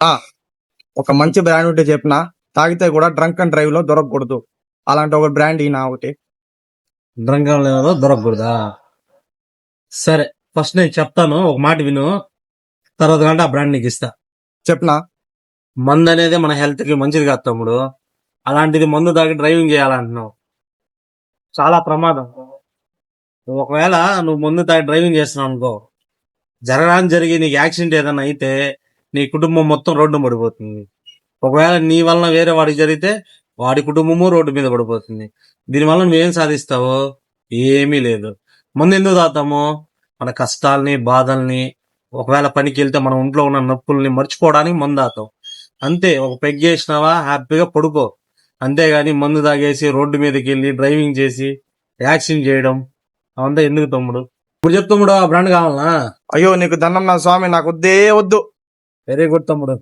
ఆ, ఒక మంచి బ్రాండ్ ఉంటే చెప్పిన, తాగితే కూడా డ్రంక్ అండ్ డ్రైవ్ లో దొరకకూడదు. అలాంటి ఒక బ్రాండ్ ఈయన ఒకటి. డ్రంక్ అండ్ డ్రైవ్ దొరకకూడదా? సరే, ఫస్ట్ నేను చెప్తాను, ఒక మాట విను. తర్వాత కంటే ఆ బ్రాండ్ నీకు ఇస్తా. చెప్పిన. మందు అనేది మన హెల్త్ కి మంచిది కాదు తమ్ముడు. అలాంటిది మందు తాగి డ్రైవింగ్ చేయాలంటున్నావు, చాలా ప్రమాదం. ఒకవేళ నువ్వు మందు తాగి డ్రైవింగ్ చేస్తున్నావు అనుకో, జరిగి నీకు యాక్సిడెంట్ ఏదైనా అయితే నీ కుటుంబం మొత్తం రోడ్డు పడిపోతుంది. ఒకవేళ నీ వలన వేరే వాడికి జరిగితే వాడి కుటుంబము రోడ్డు మీద పడిపోతుంది. దీనివల్ల నువ్వేం సాధిస్తావు? ఏమీ లేదు. ముందు ఎందుకు తాగుతాము? మన కష్టాల్ని, బాధల్ని, ఒకవేళ పనికి వెళ్తే మన ఒంట్లో ఉన్న నొప్పుల్ని మర్చిపోవడానికి మందు తాగుతాం. అంతే, ఒక పెగ్గేసినావా హ్యాపీగా పడుకో. అంతేగాని మందు తాగేసి రోడ్డు మీదకి వెళ్ళి డ్రైవింగ్ చేసి యాక్సిడెంట్ చేయడం అవంతా ఎందుకు తమ్ముడు? ఇప్పుడు చెప్తాముడు, ఆ బ్రాండ్ కావాలనా? అయ్యో నీకు దండం నా స్వామి, నాకు వద్దే వద్దు. వెరీ గుడ్ తమ్ముడు.